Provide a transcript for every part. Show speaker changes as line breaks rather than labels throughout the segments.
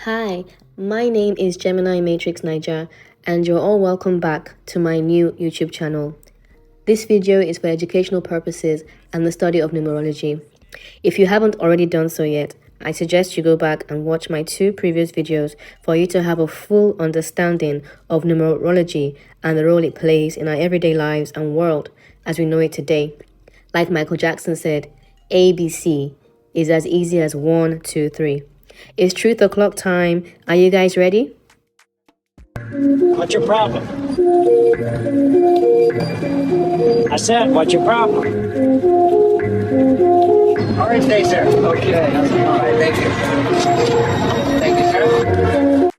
Hi, my name is Gemini Matrix Niger, and you're all welcome back to my new YouTube channel. This video is for educational purposes and the study of numerology. If you haven't already done so yet, I suggest you go back and watch my two previous videos for you to have a full understanding of numerology and the role it plays in our everyday lives and world as we know it today. Like Michael Jackson said, ABC is as easy as 1, 2, 3. It's truth o'clock time. Are you guys ready?
What's your problem? I said, what's your problem? Orange day, sir. Okay. All right, thank you. Thank you, sir.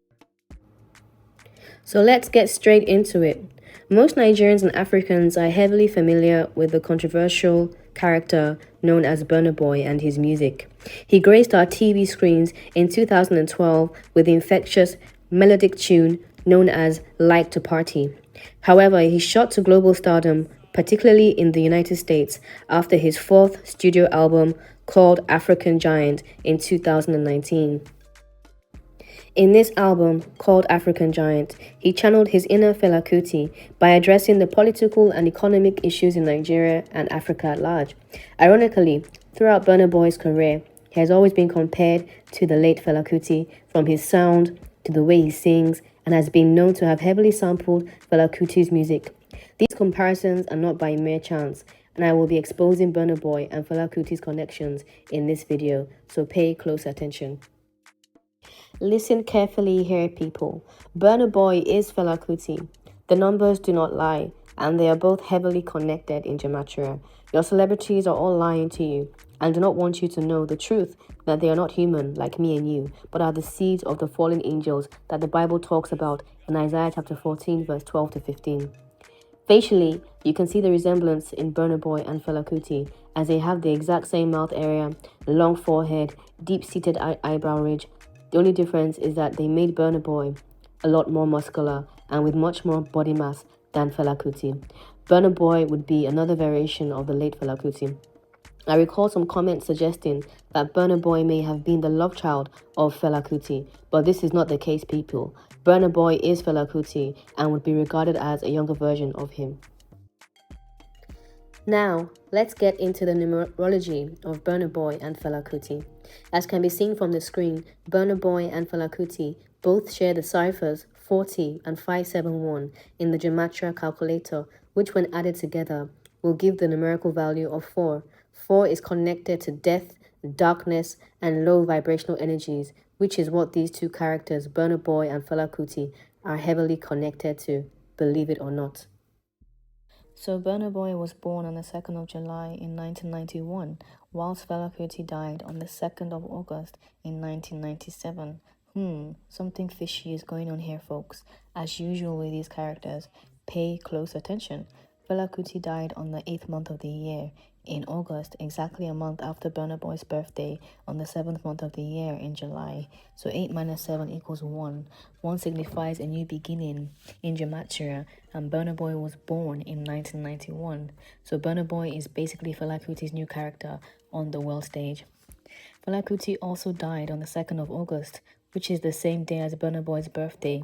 So let's get straight into it. Most Nigerians and Africans are heavily familiar with the controversial character known as Burna Boy and his music. He graced our TV screens in 2012 with the infectious melodic tune known as Like to Party. However, he shot to global stardom, particularly in the United States, after his fourth studio album called African Giant in 2019. In this album, called African Giant, he channeled his inner Fela Kuti by addressing the political and economic issues in Nigeria and Africa at large. Ironically, throughout Burna Boy's career, he has always been compared to the late Fela Kuti, from his sound to the way he sings, and has been known to have heavily sampled Fela Kuti's music. These comparisons are not by mere chance, and I will be exposing Burna Boy and Fela Kuti's connections in this video, so pay close attention. Listen carefully here, people. Burna Boy is Fela Kuti. The numbers do not lie, and they are both heavily connected in Gematria. Your celebrities are all lying to you and do not want you to know the truth, that they are not human like me and you, but are the seeds of the fallen angels that the Bible talks about in Isaiah chapter 14, verse 12 to 15. Facially, you can see the resemblance in Burna Boy and Fela Kuti, as they have the exact same mouth area, long forehead, deep-seated eyebrow ridge. The only difference is that they made Burna Boy a lot more muscular and with much more body mass than Fela Kuti. Burna Boy would be another variation of the late Fela Kuti. I recall some comments suggesting that Burna Boy may have been the love child of Fela Kuti, but this is not the case, people. Burna Boy is Fela Kuti and would be regarded as a younger version of him. Now, let's get into the numerology of Burna Boy and Fela Kuti. As can be seen from the screen, Burna Boy and Fela Kuti both share the ciphers 40 and 571 in the Gematria calculator, which when added together will give the numerical value of 4. 4 is connected to death, darkness, and low vibrational energies, which is what these two characters, Burna Boy and Fela Kuti, are heavily connected to, believe it or not. So Burna Boy was born on the 2nd of July in 1991, whilst Fela Kuti died on the 2nd of August in 1997. Something fishy is going on here, folks. As usual with these characters, pay close attention. Fela Kuti died on the 8th month of the year, in August, exactly a month after Burna Boy's birthday on the 7th month of the year in July. So 8 minus 7 equals 1. 1 signifies a new beginning in Gematria, and Burna Boy was born in 1991. So Burna Boy is basically Fela Kuti's new character on the world stage. Fela Kuti also died on the 2nd of August, which is the same day as Burna Boy's birthday,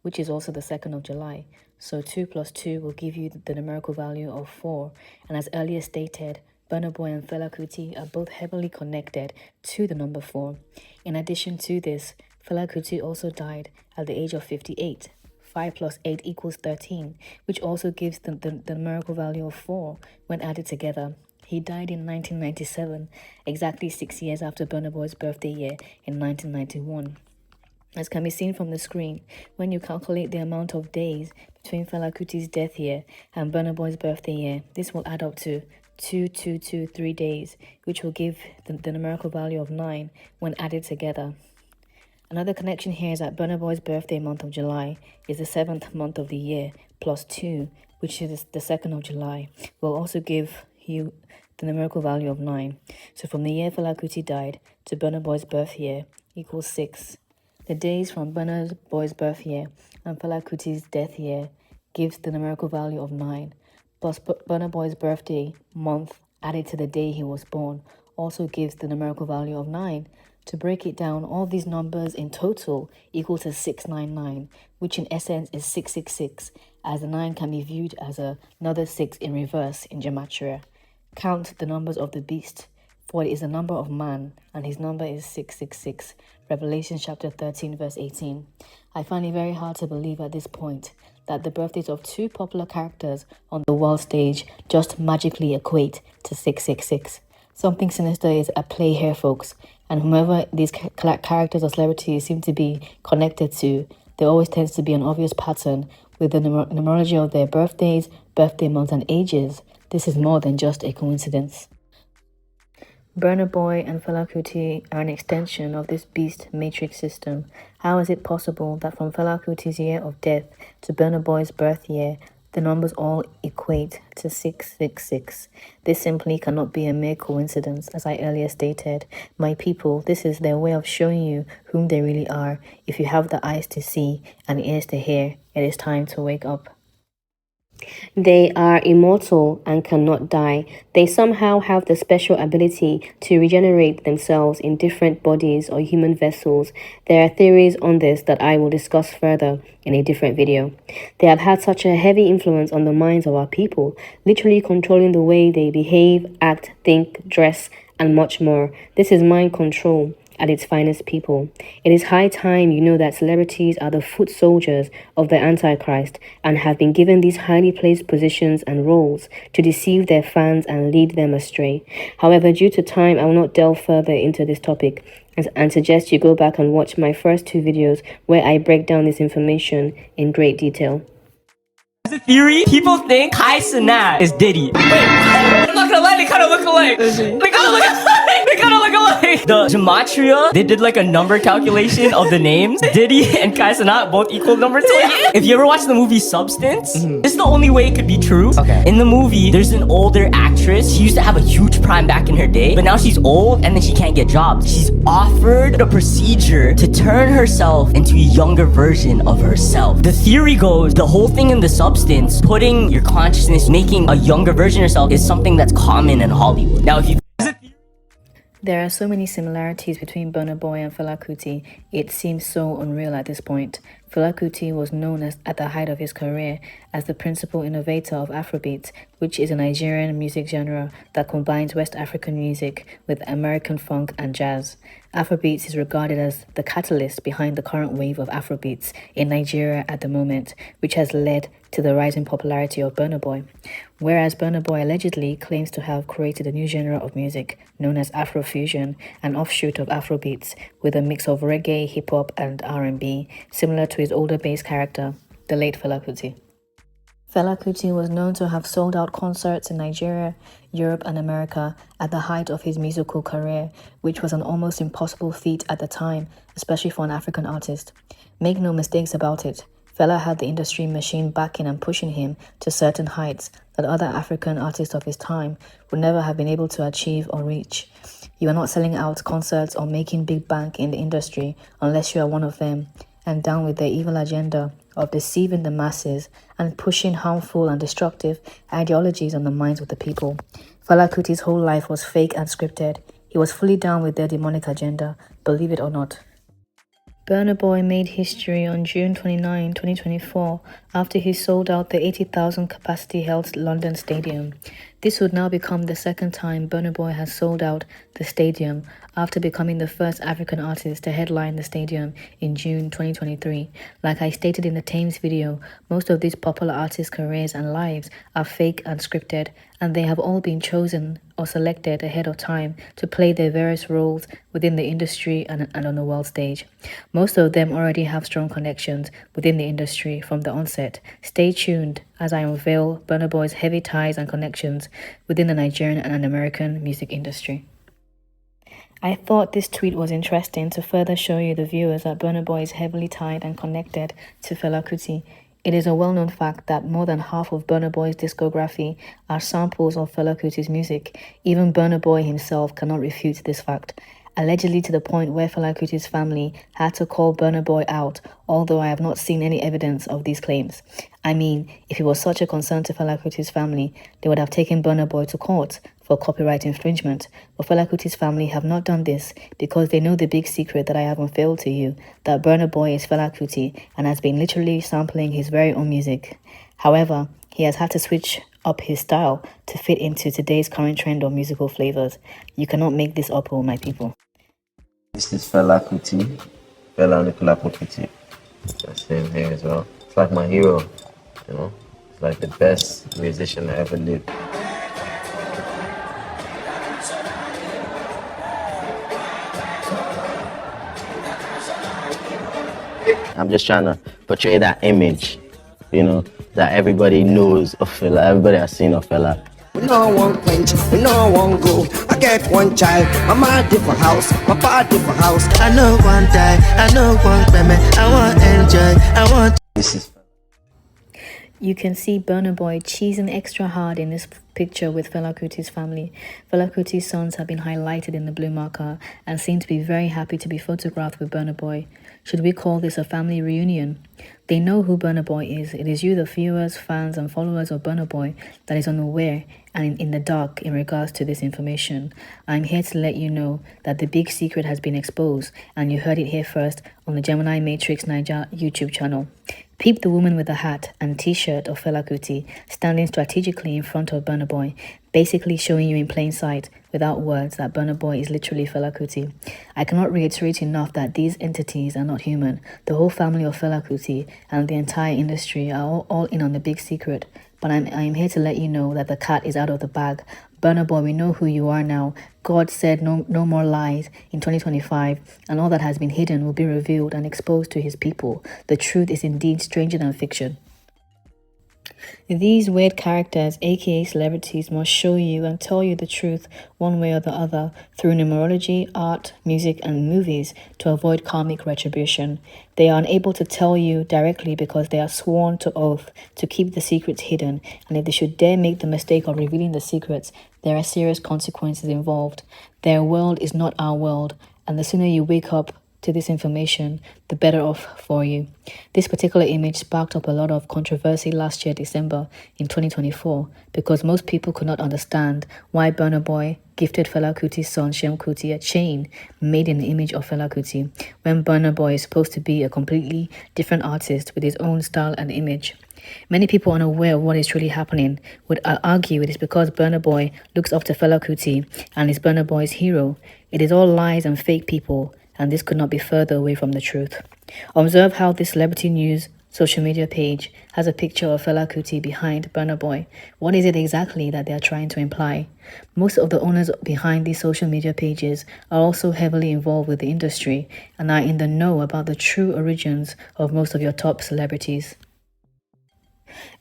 which is also the 2nd of July. So 2 plus 2 will give you the numerical value of 4. And as earlier stated, Burna Boy and Fela Kuti are both heavily connected to the number 4. In addition to this, Fela Kuti also died at the age of 58. 5 plus 8 equals 13, which also gives the numerical value of 4 when added together. He died in 1997, exactly 6 years after Burna Boy's birthday year in 1991. As can be seen from the screen, when you calculate the amount of days between Fela Kuti's death year and Burna Boy's birthday year, this will add up to 2223 days, which will give the numerical value of 9 when added together. Another connection here is that Burna Boy's birthday month of July is the 7th month of the year, plus 2, which is the 2nd of July, will also give you the numerical value of 9. So from the year Fela Kuti died to Burna Boy's birth year equals 6. The days from Burna Boy's birth year and Fela Kuti's death year gives the numerical value of 9, plus Burna Boy's birthday month added to the day he was born also gives the numerical value of 9. To break it down, all these numbers in total equal to 699, which in essence is 666, as the 9 can be viewed as another 6 in reverse in Gematria. Count the numbers of the beast, for it is the number of man, and his number is 666. Revelation chapter 13 verse 18. I find it very hard to believe at this point that the birthdays of two popular characters on the world stage just magically equate to 666. Something sinister is at play here, folks, and whomever these characters or celebrities seem to be connected to, there always tends to be an obvious pattern with the numerology of their birthdays, birthday months, and ages. This is more than just a coincidence. Burna Boy and Fela Kuti are an extension of this beast matrix system. How is it possible that from Fela Kuti's year of death to Burna Boy's birth year, the numbers all equate to 666? This simply cannot be a mere coincidence, as I earlier stated. My people, this is their way of showing you whom they really are. If you have the eyes to see and ears to hear, it is time to wake up. They are immortal and cannot die. They somehow have the special ability to regenerate themselves in different bodies or human vessels. There are theories on this that I will discuss further in a different video. They have had such a heavy influence on the minds of our people, literally controlling the way they behave, act, think, dress, and much more. This is mind control at its finest, people. It is high time you know that celebrities are the foot soldiers of the Antichrist and have been given these highly placed positions and roles to deceive their fans and lead them astray. However, due to time, I will not delve further into this topic and suggest you go back and watch my first 2 videos where I break down this information in great detail.
The theory, people think Kai Cenat is Diddy. Wait, I'm not gonna lie, they kind of look alike. They kind of look alike. They kind of look alike. The Gematria, they did like a number calculation of the names. Diddy and Kai Cenat both equal number 20. If you ever watched the movie Substance, this is the only way it could be true. Okay. In the movie, there's an older actress. She used to have a huge prime back in her day, but now she's old and then she can't get jobs. She's offered a procedure to turn herself into a younger version of herself. The theory goes, the whole thing in the Substance, putting your consciousness, making a younger version of yourself is something that's common in Hollywood. Now, if you...
There are so many similarities between Burna Boy and Fela Kuti, it seems so unreal at this point. Fela Kuti was known as, at the height of his career, as the principal innovator of Afrobeat, which is a Nigerian music genre that combines West African music with American funk and jazz. Afrobeats is regarded as the catalyst behind the current wave of Afrobeats in Nigeria at the moment, which has led to the rising popularity of Burna Boy. Whereas Burna Boy allegedly claims to have created a new genre of music known as Afrofusion, an offshoot of Afrobeats with a mix of reggae, hip-hop and R&B, similar to his older bass character, the late Fela Kuti. Fela Kuti was known to have sold out concerts in Nigeria, Europe and America at the height of his musical career, which was an almost impossible feat at the time, especially for an African artist. Make no mistakes about it, Fela had the industry machine backing and pushing him to certain heights that other African artists of his time would never have been able to achieve or reach. You are not selling out concerts or making big bank in the industry unless you are one of them, and down with their evil agenda of deceiving the masses and pushing harmful and destructive ideologies on the minds of the people. Fela Kuti's whole life was fake and scripted. He was fully down with their demonic agenda, believe it or not. Burna Boy made history on June 29, 2024, after he sold out the 80,000 capacity held London Stadium. This would now become the second time Burna Boy has sold out the stadium, after becoming the first African artist to headline the stadium in June 2023. Like I stated in the Thames video, most of these popular artists' careers and lives are fake and scripted, and they have all been chosen or selected ahead of time to play their various roles within the industry and on the world stage. Most of them already have strong connections within the industry from the onset. Stay tuned as I unveil Burna Boy's heavy ties and connections within the Nigerian and American music industry. I thought this tweet was interesting to further show you the viewers that Burna Boy is heavily tied and connected to Fela Kuti. It is a well-known fact that more than half of Burna Boy's discography are samples of Fela Kuti's music. Even Burna Boy himself cannot refute this fact, allegedly to the point where Fela Kuti's family had to call Burna Boy out, although I have not seen any evidence of these claims. I mean, if it was such a concern to Fela Kuti's family, they would have taken Burna Boy to court for copyright infringement, but Fela Kuti's family have not done this because they know the big secret that I have unveiled to you, that Burna Boy is Fela Kuti and has been literally sampling his very own music. However, he has had to switch up his style to fit into today's current trend of musical flavors. You cannot make this up, my people.
This is Fela Kuti, Fela Nicola Kuti. That's him here as well. It's like my hero, you know. It's like the best musician that ever lived. I'm just trying to portray that image, you know, that everybody knows of Fela, everybody has seen of Fela.
We know one quench, we know one go. I get one child, my mom different house, my papa different house. I know one die, I know one payment, I want enjoy, I want.
This is
You can see Burna Boy cheesing extra hard in this picture with Fela Kuti's family. Fela Kuti's sons have been highlighted in the blue marker and seem to be very happy to be photographed with Burna Boy. Should we call this a family reunion? They know who Burna Boy is. It is you, the viewers, fans, and followers of Burna Boy, that is unaware and in the dark in regards to this information. I'm here to let you know that the big secret has been exposed, and you heard it here first on the Gemini Matrix Niger YouTube channel. Peep the woman with the hat and t-shirt of Fela Kuti standing strategically in front of Burna Boy, basically showing you in plain sight, without words, that Burna Boy is literally Fela Kuti. I cannot reiterate enough that these entities are not human. The whole family of Fela Kuti and the entire industry are all in on the big secret. But I'm here to let you know that the cat is out of the bag. Burna Boy, we know who you are now. God said no more lies in 2025, and all that has been hidden will be revealed and exposed to his people. The truth is indeed stranger than fiction. These weird characters, aka celebrities, must show you and tell you the truth one way or the other through numerology, art, music, and movies to avoid karmic retribution. They are unable to tell you directly because they are sworn to oath to keep the secrets hidden, and if they should dare make the mistake of revealing the secrets, there are serious consequences involved. Their world is not our world, and the sooner you wake up to this information, the better off for you. This particular image sparked up a lot of controversy last year, December in 2024, because most people could not understand why Burna Boy gifted Fela Kuti's son Shem Kuti a chain made in the image of Fela Kuti, when Burna Boy is supposed to be a completely different artist with his own style and image. Many people unaware of what is truly happening would argue it is because Burna Boy looks up to Fela Kuti and is Burna Boy's hero. It is all lies and fake people, and this could not be further away from the truth. Observe how this celebrity news social media page has a picture of Fela Kuti behind Burna Boy. What is it exactly that they are trying to imply? Most of the owners behind these social media pages are also heavily involved with the industry and are in the know about the true origins of most of your top celebrities.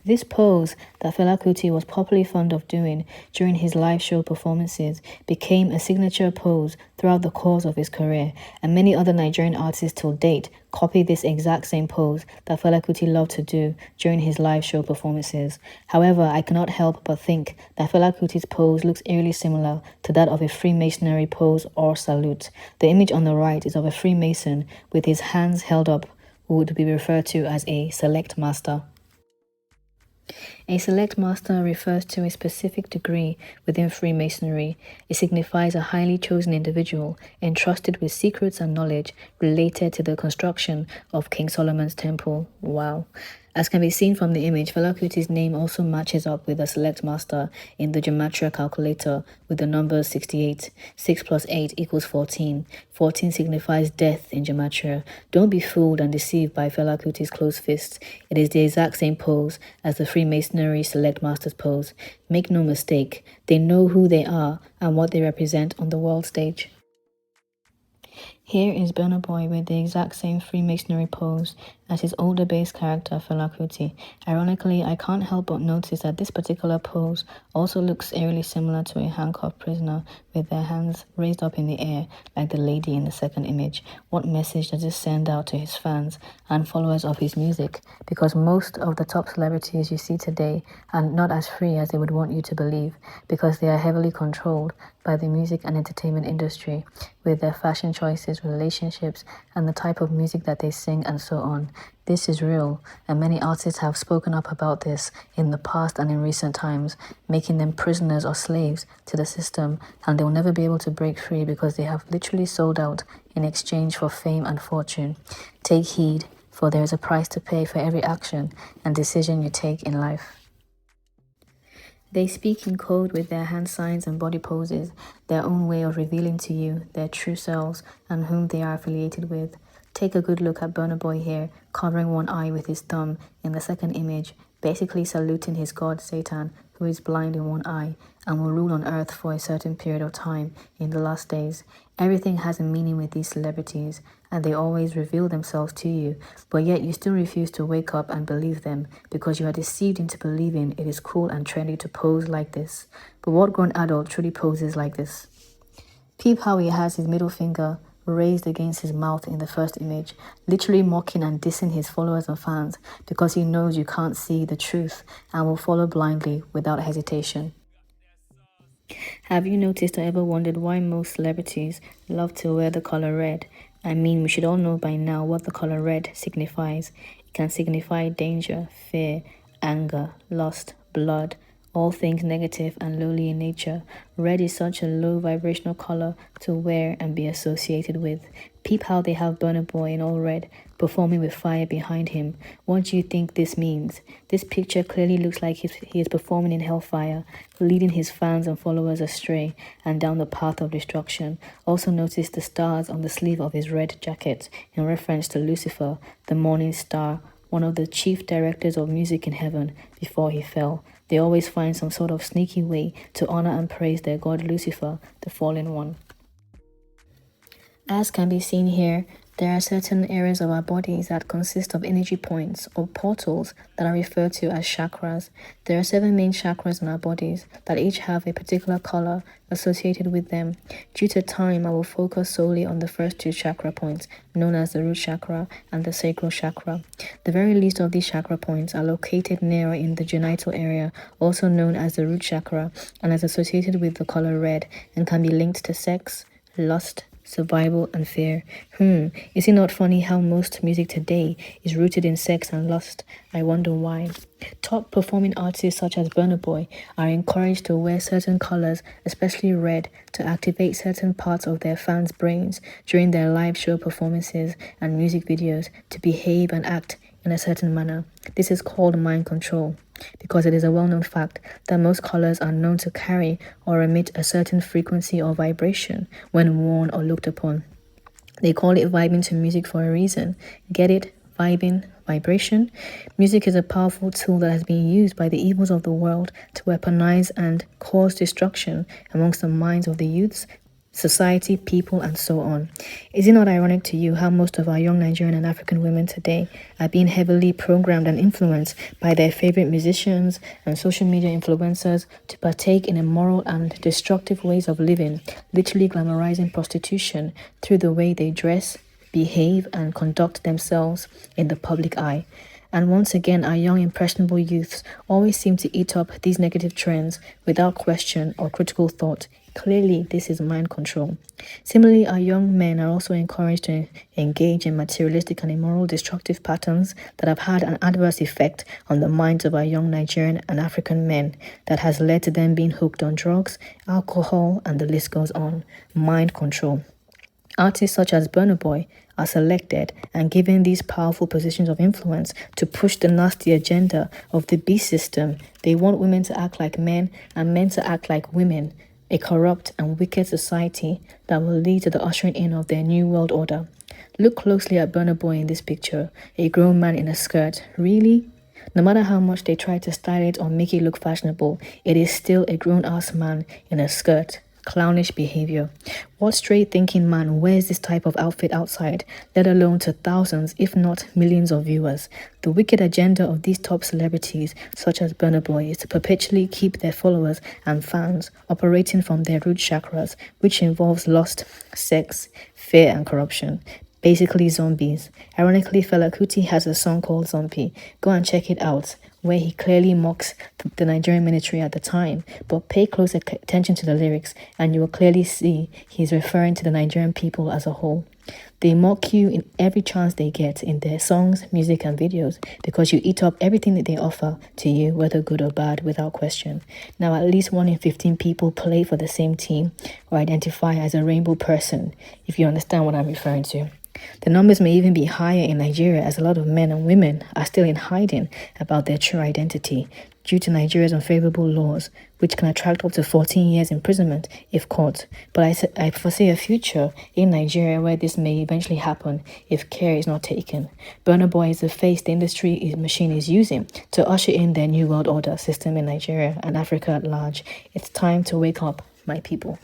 This pose that Fela Kuti was popularly fond of doing during his live show performances became a signature pose throughout the course of his career, and many other Nigerian artists till date copy this exact same pose that Fela Kuti loved to do during his live show performances. However, I cannot help but think that Fela Kuti's pose looks eerily similar to that of a Freemasonry pose or salute. The image on the right is of a Freemason with his hands held up, who would be referred to as a select master. A select master refers to a specific degree within Freemasonry. It signifies a highly chosen individual entrusted with secrets and knowledge related to the construction of King Solomon's temple. Wow. As can be seen from the image, Fela Kuti's name also matches up with a select master in the Gematria calculator with the number 68. 6 plus 8 equals 14. 14 signifies death in Gematria. Don't be fooled and deceived by Fela Kuti's closed fists. It is the exact same pose as the Freemasonry select master's pose. Make no mistake, they know who they are and what they represent on the world stage. Here is Burna Boy with the exact same Freemasonry pose as his older bass character Fela Kuti. Ironically, I can't help but notice that this particular pose also looks eerily similar to a handcuffed prisoner with their hands raised up in the air like the lady in the second image. What message does this send out to his fans and followers of his music? Because most of the top celebrities you see today are not as free as they would want you to believe, because they are heavily controlled by the music and entertainment industry with their fashion choices, relationships, and the type of music that they sing and so on. This is real, and many artists have spoken up about this in the past and in recent times, making them prisoners or slaves to the system, and they'll never be able to break free because they have literally sold out in exchange for fame and fortune. Take heed, for there is a price to pay for every action and decision you take in life. They speak in code with their hand signs and body poses, their own way of revealing to you their true selves and whom they are affiliated with. Take a good look at Burna Boy here, covering one eye with his thumb in the second image, basically saluting his god Satan, who is blind in one eye and will rule on earth for a certain period of time in the last days. Everything has a meaning with these celebrities, and they always reveal themselves to you, but yet you still refuse to wake up and believe them because you are deceived into believing it is cool and trendy to pose like this. But what grown adult truly poses like this? Peep how he has his middle finger raised against his mouth in the first image, literally mocking and dissing his followers and fans because he knows you can't see the truth and will follow blindly without hesitation. Have you noticed or ever wondered why most celebrities love to wear the color red? I mean, we should all know by now what the color red signifies. It can signify danger, fear, anger, lust, blood, all things negative and lowly in nature. Red is such a low vibrational color to wear and be associated with. Peep how they have Burna Boy in all red, performing with fire behind him. What do you think this means? This picture clearly looks like he is performing in hellfire, leading his fans and followers astray and down the path of destruction. Also notice the stars on the sleeve of his red jacket in reference to Lucifer, the morning star, one of the chief directors of music in heaven before he fell. They always find some sort of sneaky way to honor and praise their god Lucifer, the fallen one. As can be seen here, there are certain areas of our bodies that consist of energy points or portals that are referred to as chakras. There are 7 main chakras in our bodies that each have a particular color associated with them. Due to time, I will focus solely on the first 2 chakra points, known as the root chakra and the sacral chakra. The very least of these chakra points are located nearer in the genital area, also known as the root chakra, and is associated with the color red and can be linked to sex, lust, survival and fear. Is it not funny how most music today is rooted in sex and lust? I wonder why. Top performing artists such as Burna Boy are encouraged to wear certain colors, especially red, to activate certain parts of their fans' brains during their live show performances and music videos to behave and act in a certain manner. This is called mind control, because it is a well-known fact that most colors are known to carry or emit a certain frequency or vibration when worn or looked upon. They call it vibing to music for a reason. Get it? Vibing, vibration. Music is a powerful tool that has been used by the evils of the world to weaponize and cause destruction amongst the minds of the youths, society, people, and so on. Is it not ironic to you how most of our young Nigerian and African women today are being heavily programmed and influenced by their favorite musicians and social media influencers to partake in immoral and destructive ways of living, literally glamorizing prostitution through the way they dress, behave, and conduct themselves in the public eye? And once again, our young impressionable youths always seem to eat up these negative trends without question or critical thought. Clearly, this is mind control. Similarly, our young men are also encouraged to engage in materialistic and immoral destructive patterns that have had an adverse effect on the minds of our young Nigerian and African men that has led to them being hooked on drugs, alcohol, and the list goes on. Mind control. Artists such as Burna Boy are selected and given these powerful positions of influence to push the nasty agenda of the beast system. They want women to act like men and men to act like women, a corrupt and wicked society that will lead to the ushering in of their new world order. Look closely at Burna Boy in this picture, a grown man in a skirt. Really? No matter how much they try to style it or make it look fashionable, it is still a grown-ass man in a skirt. Clownish behavior. What straight thinking man wears this type of outfit outside, let alone to thousands, if not millions of viewers? The wicked agenda of these top celebrities, such as Burna Boy, is to perpetually keep their followers and fans operating from their root chakras, which involves lust, sex, fear, and corruption. Basically zombies. Ironically, Fela Kuti has a song called Zombie. Go and check it out, where he clearly mocks the Nigerian military at the time. But pay close attention to the lyrics and you will clearly see he's referring to the Nigerian people as a whole. They mock you in every chance they get in their songs, music, and videos because you eat up everything that they offer to you, whether good or bad, without question. Now, at least 1 in 15 people play for the same team or identify as a rainbow person, if you understand what I'm referring to. The numbers may even be higher in Nigeria, as a lot of men and women are still in hiding about their true identity due to Nigeria's unfavorable laws, which can attract up to 14 years imprisonment if caught. But I foresee a future in Nigeria where this may eventually happen if care is not taken. Burna Boy is the face the industry machine is using to usher in their new world order system in Nigeria and Africa at large. It's time to wake up, my people.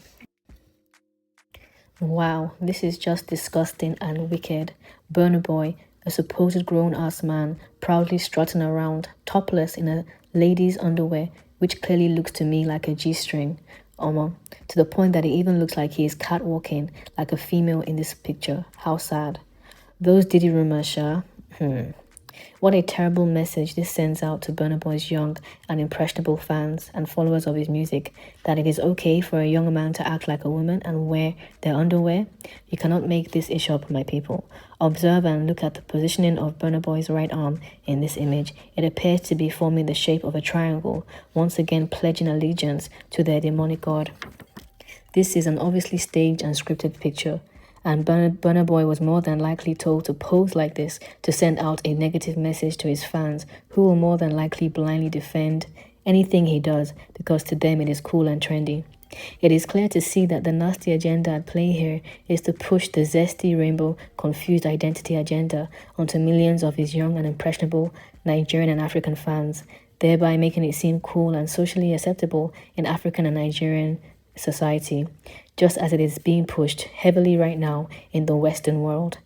Wow, this is just disgusting and wicked. Burna Boy, a supposed grown-ass man, proudly strutting around, topless in a lady's underwear, which clearly looks to me like a G-string, to the point that it even looks like he is catwalking like a female in this picture. How sad. Those Diddy rumors, Sha. What a terrible message this sends out to Burna Boy's young and impressionable fans and followers of his music, that it is okay for a young man to act like a woman and wear their underwear. You cannot make this ish up, my people. Observe and look at the positioning of Burna Boy's right arm in this image. It appears to be forming the shape of a triangle, once again pledging allegiance to their demonic god. This is an obviously staged and scripted picture, and Burna Boy was more than likely told to pose like this to send out a negative message to his fans, who will more than likely blindly defend anything he does because to them it is cool and trendy. It is clear to see that the nasty agenda at play here is to push the zesty rainbow confused identity agenda onto millions of his young and impressionable Nigerian and African fans, thereby making it seem cool and socially acceptable in African and Nigerian society, just as it is being pushed heavily right now in the Western world.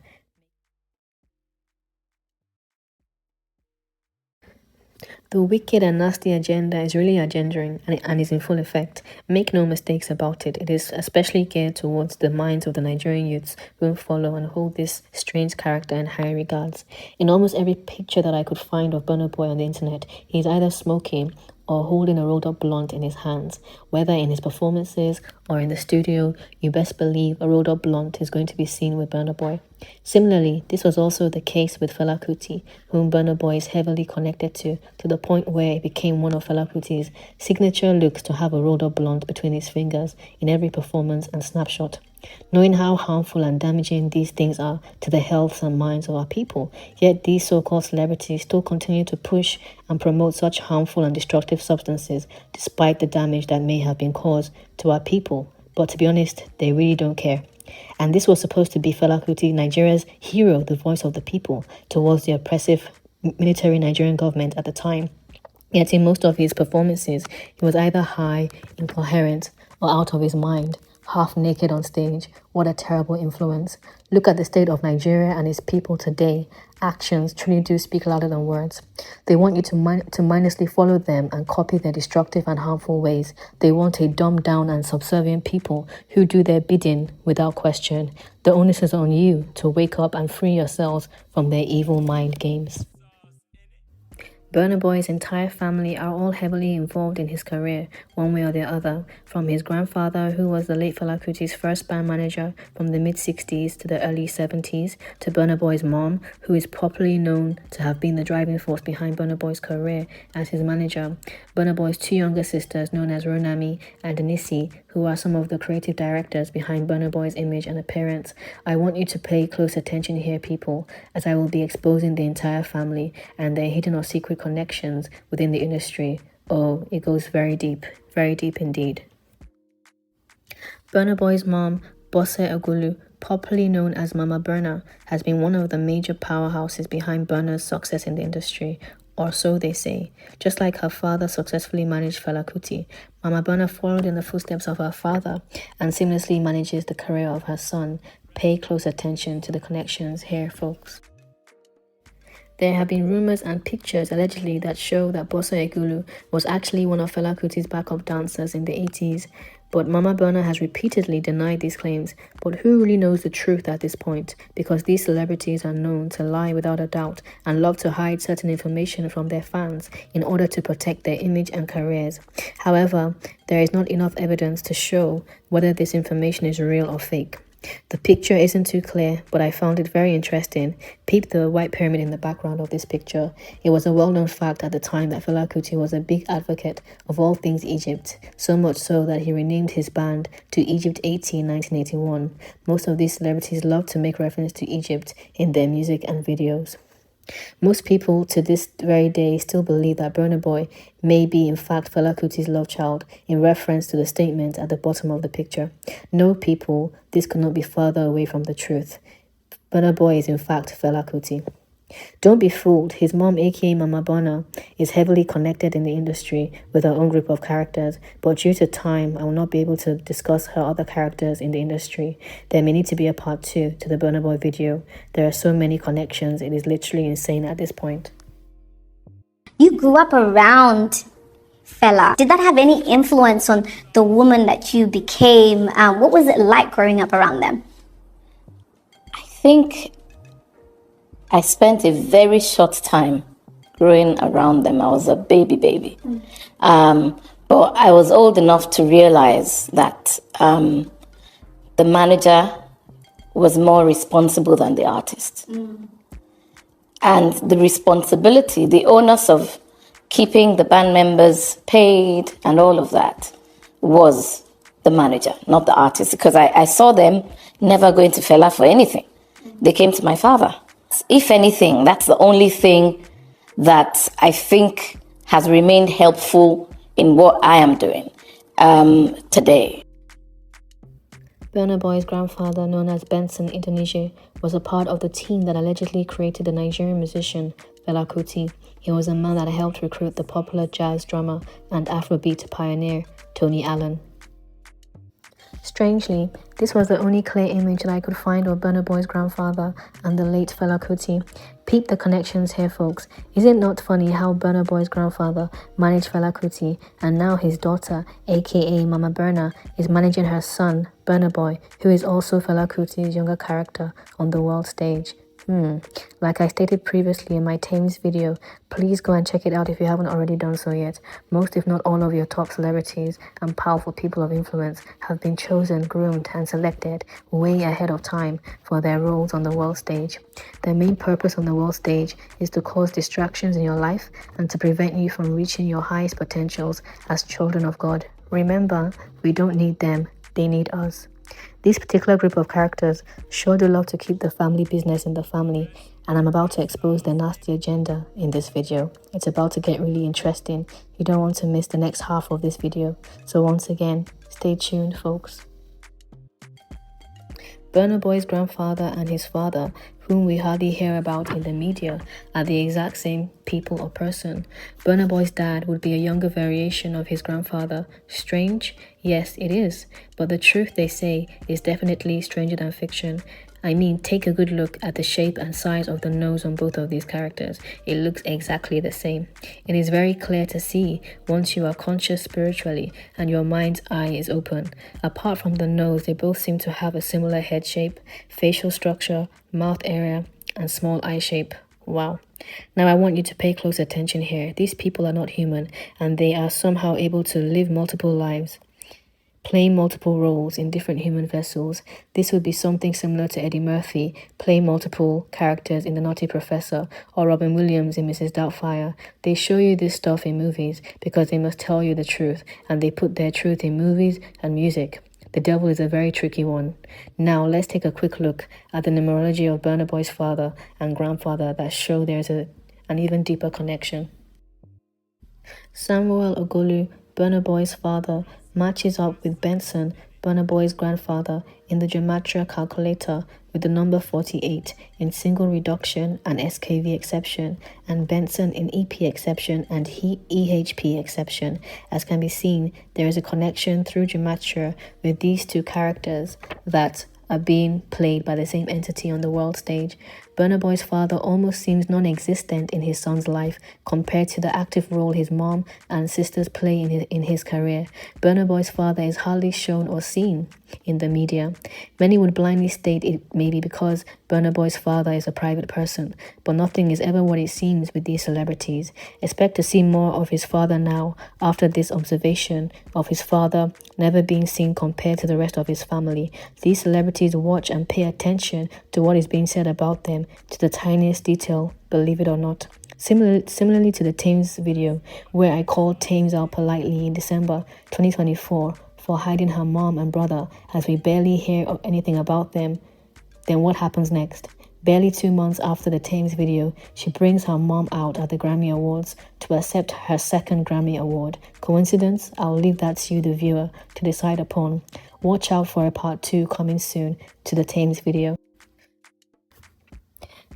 The wicked and nasty agenda is really agendering and is in full effect. Make no mistakes about it. It is especially geared towards the minds of the Nigerian youths who follow and hold this strange character in high regards. In almost every picture that I could find of Burna Boy on the internet, he is either smoking or holding a rolled up blunt in his hands. Whether in his performances or in the studio, you best believe a rolled up blunt is going to be seen with Burna Boy. Similarly, this was also the case with Fela Kuti, whom Burna Boy is heavily connected to the point where it became one of Fela Kuti's signature looks to have a rolled up blunt between his fingers in every performance and snapshot. Knowing how harmful and damaging these things are to the health and minds of our people, yet these so-called celebrities still continue to push and promote such harmful and destructive substances despite the damage that may have been caused to our people. But to be honest, they really don't care. And this was supposed to be Fela Kuti, Nigeria's hero, the voice of the people, towards the oppressive military Nigerian government at the time. Yet in most of his performances, he was either high, incoherent, or out of his mind, half naked on stage. What a terrible influence. Look at the state of Nigeria and its people today. Actions truly do speak louder than words. They want you to mindlessly follow them and copy their destructive and harmful ways. They want a dumbed down and subservient people who do their bidding without question. The onus is on you to wake up and free yourselves from their evil mind games. Burna Boy's entire family are all heavily involved in his career, one way or the other, from his grandfather, who was the late Fela Kuti's first band manager from the mid-60s to the early 70s, to Burna Boy's mom, who is popularly known to have been the driving force behind Burna Boy's career as his manager. Burna Boy's two younger sisters, known as Ronami and Denisi, who are some of the creative directors behind Burna Boy's image and appearance. I want you to pay close attention here, people, as I will be exposing the entire family and their hidden or secret connections within the industry. Oh, it goes very deep indeed. Burna Boy's mom, Bose Agulu, popularly known as Mama Burna, has been one of the major powerhouses behind Burna's success in the industry, or so they say. Just like her father successfully managed Fela Kuti, Mama Burna followed in the footsteps of her father and seamlessly manages the career of her son. Pay close attention to the connections here, folks. There have been rumors and pictures allegedly that show that Bose Egulu was actually one of Fela Kuti's backup dancers in the 80s, but Mama Burna has repeatedly denied these claims. But who really knows the truth at this point? Because these celebrities are known to lie without a doubt and love to hide certain information from their fans in order to protect their image and careers. However, there is not enough evidence to show whether this information is real or fake. The picture isn't too clear, but I found it very interesting. Peep the white pyramid in the background of this picture. It was a well-known fact at the time that Fela Kuti was a big advocate of all things Egypt, so much so that he renamed his band to Egypt 80 in 1981. Most of these celebrities love to make reference to Egypt in their music and videos. Most people to this very day still believe that Burna Boy may be in fact Fela Kuti's love child in reference to the statement at the bottom of the picture. No, people, this could not be further away from the truth. Burna Boy is in fact Fela Kuti. Don't be fooled, his mom aka Mama Burna is heavily connected in the industry with her own group of characters, but due to time I will not be able to discuss her other characters in the industry. There may need to be a part 2 to the Burna Boy video. There are so many connections, it is literally insane at this point.
You grew up around Fela. Did that have any influence on the woman that you became? What was it like growing up around them?
I think I spent a very short time growing around them. I was a baby. But I was old enough to realize that the manager was more responsible than the artist. And the responsibility, the onus of keeping the band members paid and all of that was the manager, not the artist. Because I saw them never going to Fela for anything. They came to my father. If anything, that's the only thing that I think has remained helpful in what I am doing today.
Burna Boy's grandfather, known as Benson Indonesia, was a part of the team that allegedly created the Nigerian musician Fela Kuti. He was a man that helped recruit the popular jazz drummer and Afrobeat pioneer Tony Allen. Strangely, this was the only clear image that I could find of Burna Boy's grandfather and the late Fela Kuti. Peep the connections here, folks. Is it not funny how Burna Boy's grandfather managed Fela Kuti and now his daughter, aka Mama Burna, is managing her son, Burna Boy, who is also Fela Kuti's younger character on the world stage? Like I stated previously in my Thames video, please go and check it out if you haven't already done so yet. Most if not all of your top celebrities and powerful people of influence have been chosen, groomed and selected way ahead of time for their roles on the world stage. Their main purpose on the world stage is to cause distractions in your life and to prevent you from reaching your highest potentials as children of God. Remember, we don't need them, they need us. This particular group of characters sure do love to keep the family business in the family, and I'm about to expose their nasty agenda in this video. It's about to get really interesting. You don't want to miss the next half of this video. So once again, stay tuned, folks. Burna Boy's grandfather and his father, whom we hardly hear about in the media, are the exact same people or person. Burna Boy's dad would be a younger variation of his grandfather. Strange? Yes, it is. But the truth, they say, is definitely stranger than fiction. I mean, take a good look at the shape and size of the nose on both of these characters. It looks exactly the same. It is very clear to see once you are conscious spiritually and your mind's eye is open. Apart from the nose, they both seem to have a similar head shape, facial structure, mouth area, and small eye shape. Wow. Now I want you to pay close attention here. These people are not human, and they are somehow able to live multiple lives, playing multiple roles in different human vessels. This would be something similar to Eddie Murphy playing multiple characters in The Naughty Professor or Robin Williams in Mrs. Doubtfire. They show you this stuff in movies because they must tell you the truth, and they put their truth in movies and music. The devil is a very tricky one. Now let's take a quick look at the numerology of Burna Boy's father and grandfather that show there's an even deeper connection. Samuel Ogolu, Burna Boy's father, matches up with Benson, Burna Boy's grandfather, in the Gematria calculator with the number 48 in single reduction and SKV exception, and Benson in EP exception and EHP exception. As can be seen, there is a connection through Gematria with these two characters that are being played by the same entity on the world stage. Burna Boy's father almost seems non-existent in his son's life compared to the active role his mom and sisters play in his career. Burna Boy's father is hardly shown or seen in the media. Many would blindly state it may be because Burna Boy's father is a private person, but nothing is ever what it seems with these celebrities. Expect to see more of his father now after this observation of his father never being seen compared to the rest of his family. These celebrities watch and pay attention to what is being said about them to the tiniest detail, believe it or not. Similarly to the Thames video, where I called Thames out politely in December 2024 for hiding her mom and brother, as we barely hear anything about them. Then what happens next? Barely 2 months after the Thames video, she brings her mom out at the Grammy Awards to accept her second Grammy Award. Coincidence? I'll leave that to you, the viewer, to decide upon. Watch out for a part 2 coming soon to the Thames video.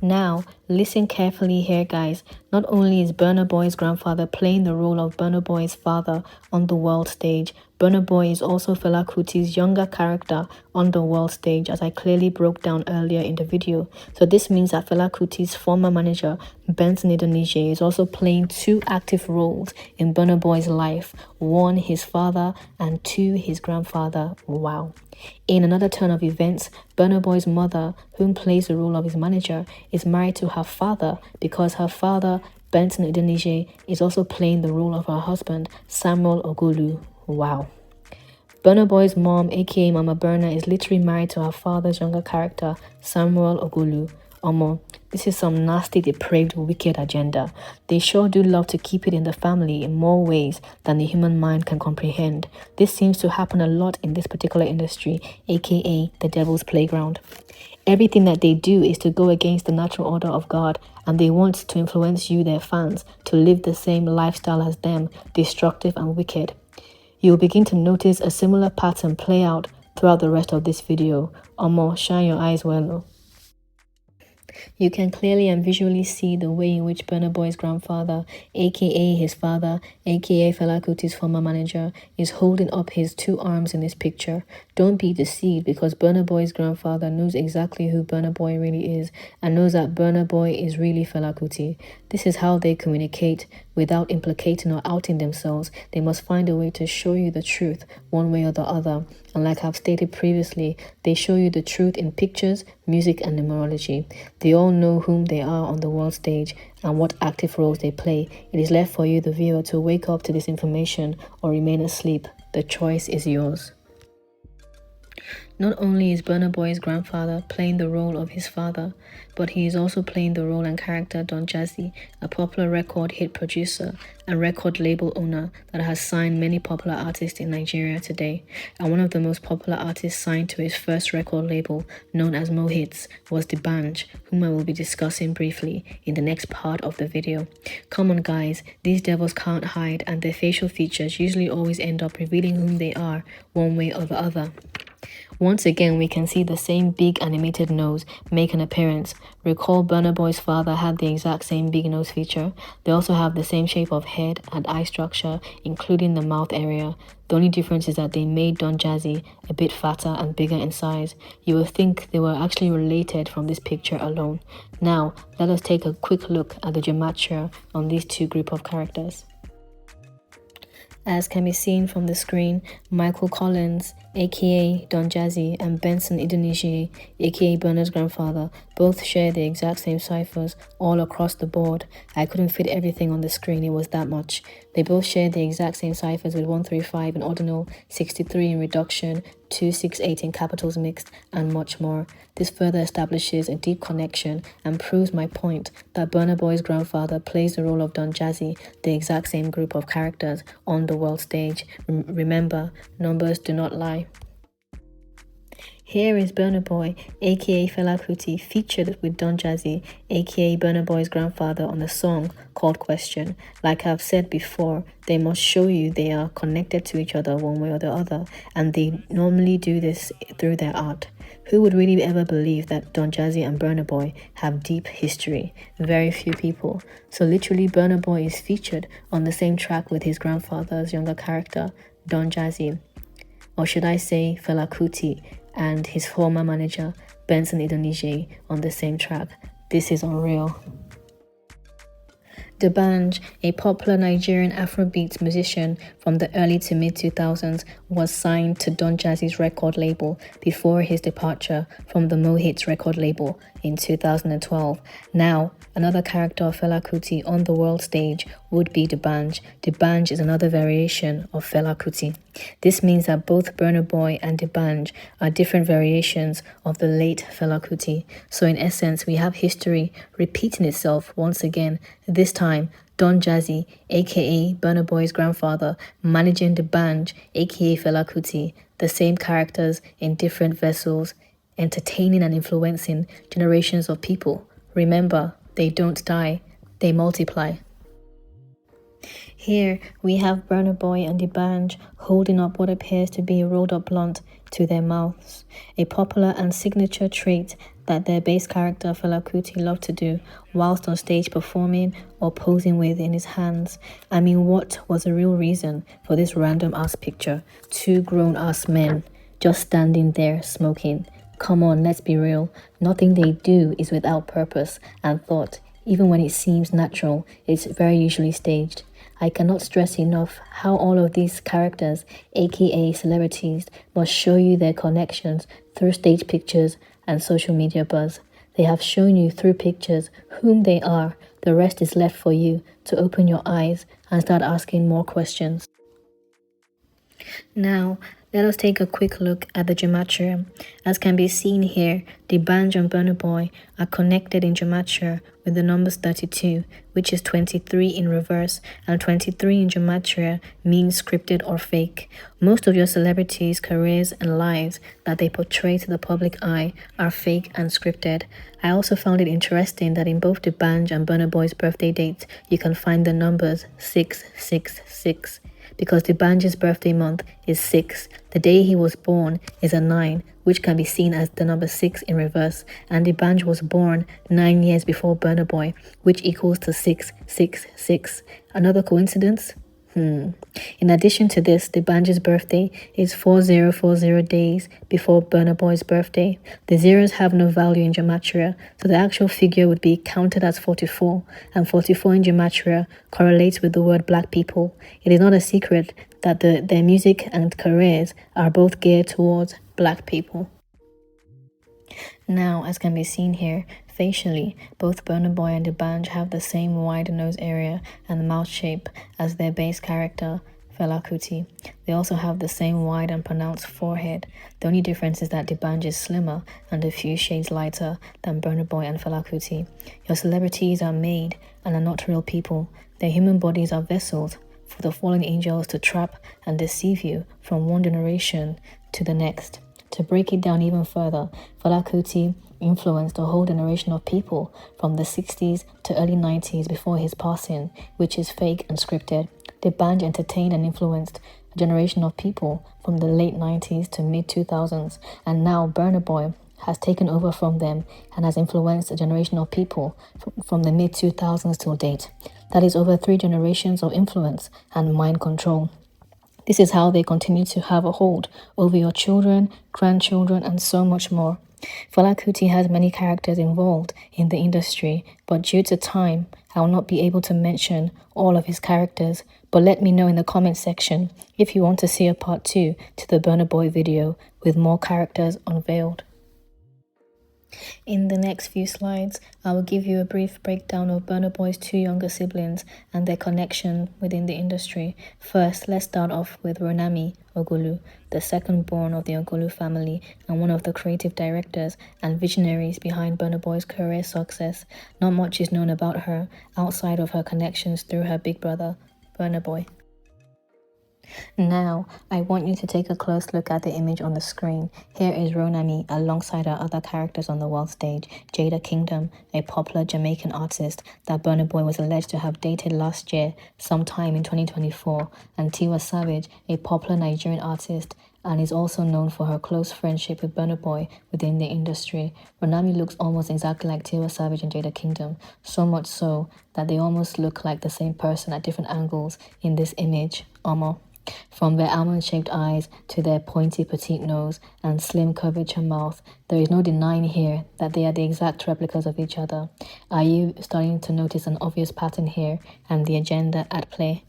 Now, listen carefully here, guys. Not only is Burna Boy's grandfather playing the role of Burna Boy's father on the world stage, Burna Boy is also Fela Kuti's younger character on the world stage, as I clearly broke down earlier in the video. So this means that Fela Kuti's former manager, Benson Idonije, is also playing 2 active roles in Burna Boy's life. 1, his father, and 2, his grandfather. Wow. In another turn of events, Burna Boy's mother, whom plays the role of his manager, is married to her father because her father, Benson Idonije, is also playing the role of her husband, Samuel Ogulu. Wow. Burna Boy's mom, aka Mama Burna, is literally married to her father's younger character, Samuel Ogulu. Omo, this is some nasty, depraved, wicked agenda. They sure do love to keep it in the family in more ways than the human mind can comprehend. This seems to happen a lot in this particular industry, aka the devil's playground. Everything that they do is to go against the natural order of God, and they want to influence you, their fans, to live the same lifestyle as them, destructive and wicked. You'll begin to notice a similar pattern play out throughout the rest of this video. Omo, shine your eyes well. You can clearly and visually see the way in which Burna Boy's grandfather, aka his father, aka Fela Kuti's former manager, is holding up his 2 arms in this picture. Don't be deceived, because Burna Boy's grandfather knows exactly who Burna Boy really is and knows that Burna Boy is really Fela Kuti. This is how they communicate without implicating or outing themselves. They must find a way to show you the truth one way or the other. And like I've stated previously, they show you the truth in pictures, music, and numerology. They all know whom they are on the world stage and what active roles they play. It is left for you, the viewer, to wake up to this information or remain asleep. The choice is yours. Not only is Burna Boy's grandfather playing the role of his father, but he is also playing the role and character Don Jazzy, a popular record hit producer and record label owner that has signed many popular artists in Nigeria today. And one of the most popular artists signed to his first record label, known as Mo Hits, was D'banj, whom I will be discussing briefly in the next part of the video. Come on guys, these devils can't hide, and their facial features usually always end up revealing whom they are, one way or the other. Once again, we can see the same big animated nose make an appearance. Recall Burna Boy's father had the exact same big nose feature. They also have the same shape of head and eye structure, including the mouth area. The only difference is that they made Don Jazzy a bit fatter and bigger in size. You would think they were actually related from this picture alone. Now, let us take a quick look at the gematria on these 2 group of characters. As can be seen from the screen, Michael Collins, aka Don Jazzy, and Benson Idonije, aka Burna's grandfather, both share the exact same ciphers all across the board. I couldn't fit everything on the screen, it was that much. They both share the exact same ciphers with 135 in ordinal, 63 in reduction, 268 in capitals mixed, and much more. This further establishes a deep connection and proves my point that Burna Boy's grandfather plays the role of Don Jazzy, the exact same group of characters on the world stage. Remember, numbers do not lie. Here is Burna Boy, aka Fela Kuti, featured with Don Jazzy, aka Burna Boy's grandfather, on a song called Question. Like I've said before, they must show you they are connected to each other one way or the other, and they normally do this through their art. Who would really ever believe that Don Jazzy and Burna Boy have deep history? Very few people. So literally Burna Boy is featured on the same track with his grandfather's younger character, Don Jazzy. Or should I say Fela Kuti, and his former manager, Benson Idonije, on the same track. This is unreal. D'banj, a popular Nigerian Afrobeat musician from the early to mid-2000s, was signed to Don Jazzy's record label before his departure from the Mo Hits record label in 2012. Now, another character of Fela Kuti on the world stage would be D'banj. D'banj is another variation of Fela Kuti. This means that both Burna Boy and D'banj are different variations of the late Fela Kuti. So in essence, we have history repeating itself once again, this time Don Jazzy, aka Burna Boy's grandfather, managing D'banj, aka Fela Kuti, the same characters in different vessels, entertaining and influencing generations of people. Remember, they don't die, they multiply. Here we have Burna Boy and D'banj holding up what appears to be a rolled up blunt to their mouths, a popular and signature trait that their bass character Fela Kuti loved to do whilst on stage performing or posing with in his hands. I mean, what was the real reason for this random ass picture? Two grown ass men just standing there smoking. Come on, let's be real. Nothing they do is without purpose and thought. Even when it seems natural, it's very usually staged. I cannot stress enough how all of these characters, aka celebrities, must show you their connections through stage pictures and social media buzz. They have shown you through pictures whom they are. The rest is left for you to open your eyes and start asking more questions. Now, let us take a quick look at the Gematria. As can be seen here, D'banj and Burna Boy are connected in Gematria with the numbers 32, which is 23 in reverse, and 23 in Gematria means scripted or fake. Most of your celebrities' careers and lives that they portray to the public eye are fake and scripted. I also found it interesting that in both D'banj and Burna Boy's birthday dates, you can find the numbers 666. Because D'banj's birthday month is 6. The day he was born is a 9, which can be seen as the number 6 in reverse, and D'banj was born 9 years before Burna Boy, which equals to 666. Another coincidence? In addition to this, D'banj's birthday is 4040 days before Burna Boy's birthday. The zeros have no value in Gematria, so the actual figure would be counted as 44, and 44 in Gematria correlates with the word black people. It is not a secret that their music and careers are both geared towards black people. Now, as can be seen here, facially, both Burna Boy and D'banj have the same wide nose area and mouth shape as their bass character, Fela Kuti. They also have the same wide and pronounced forehead. The only difference is that D'banj is slimmer and a few shades lighter than Burna Boy and Fela Kuti. Your celebrities are made and are not real people. Their human bodies are vessels for the fallen angels to trap and deceive you from one generation to the next. To break it down even further, Fela Kuti influenced a whole generation of people from the 60s to early 90s before his passing, which is fake and scripted. D'banj entertained and influenced a generation of people from the late 90s to mid-2000s, and now Burna Boy has taken over from them and has influenced a generation of people from the mid-2000s till date. That is over 3 generations of influence and mind control. This is how they continue to have a hold over your children, grandchildren, and so much more. Fela Kuti has many characters involved in the industry, but due to time, I will not be able to mention all of his characters, but let me know in the comment section if you want to see a part 2 to the Burna Boy video with more characters unveiled. In the next few slides, I will give you a brief breakdown of Burna Boy's 2 younger siblings and their connection within the industry. First, let's start off with Ronami Ogulu, the second born of the Ogulu family and one of the creative directors and visionaries behind Burna Boy's career success. Not much is known about her outside of her connections through her big brother, Burna Boy. Now, I want you to take a close look at the image on the screen. Here is Ronami alongside her other characters on the world stage. Jada Kingdom, a popular Jamaican artist that Burna Boy was alleged to have dated last year, sometime in 2024, and Tiwa Savage, a popular Nigerian artist and is also known for her close friendship with Burna Boy within the industry. Ronami looks almost exactly like Tiwa Savage and Jada Kingdom, so much so that they almost look like the same person at different angles in this image. From their almond-shaped eyes to their pointy petite nose and slim curvature mouth, there is no denying here that they are the exact replicas of each other. Are you starting to notice an obvious pattern here and the agenda at play?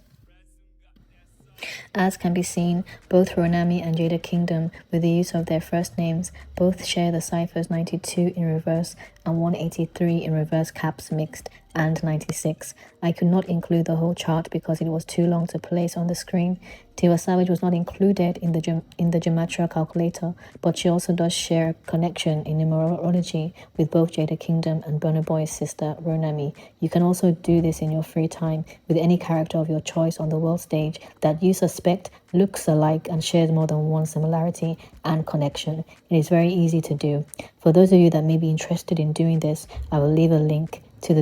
As can be seen, both Ronami and Jada Kingdom, with the use of their first names, both share the ciphers 92 in reverse and 183 in reverse caps mixed, and 96. I could not include the whole chart because it was too long to place on the screen. Tiwa Savage was not included in the Gematria calculator, but she also does share a connection in numerology with both Jada Kingdom and Burna Boy's sister Ronami. You can also do this in your free time with any character of your choice on the world stage that you suspect looks alike and shares more than one similarity and connection. It is very easy to do. For those of you that may be interested in doing this, I will leave a link to the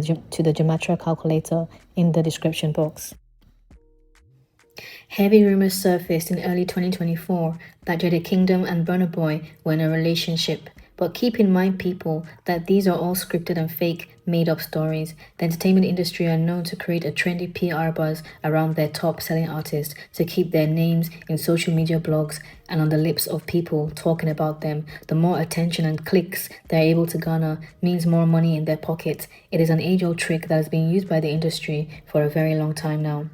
Gematria calculator in the description box. Heavy rumors surfaced in early 2024 that Jada Kingdom and Burna Boy were in a relationship. But keep in mind, people, that these are all scripted and fake, made-up stories. The entertainment industry are known to create a trendy PR buzz around their top-selling artists to keep their names in social media blogs and on the lips of people talking about them. The more attention and clicks they're able to garner means more money in their pockets. It is an age-old trick that has been used by the industry for a very long time now.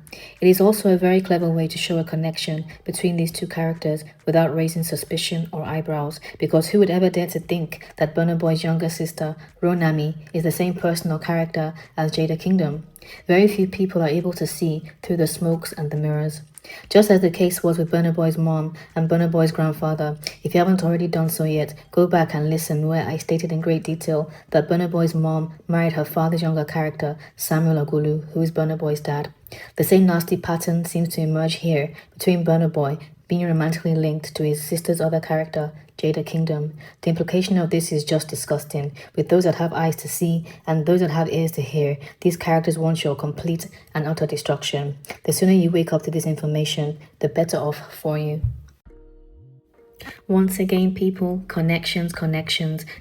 It is also a very clever way to show a connection between these two characters without raising suspicion or eyebrows, because who would ever dare to think that Burna Boy's younger sister, Ronami, is the same person or character as Jada Kingdom? Very few people are able to see through the smokes and the mirrors. Just as the case was with Burna Boy's mom and Burna Boy's grandfather. If you haven't already done so yet, go back and listen where I stated in great detail that Burna Boy's mom married her father's younger character, Samuel Ogulu, who is Burna Boy's dad. The same nasty pattern seems to emerge here between Burna Boy being romantically linked to his sister's other character, Jada Kingdom. The implication of this is just disgusting. With those that have eyes to see and those that have ears to hear, these characters want your complete and utter destruction. The sooner you wake up to this information, the better off for you. Once again, people, connections.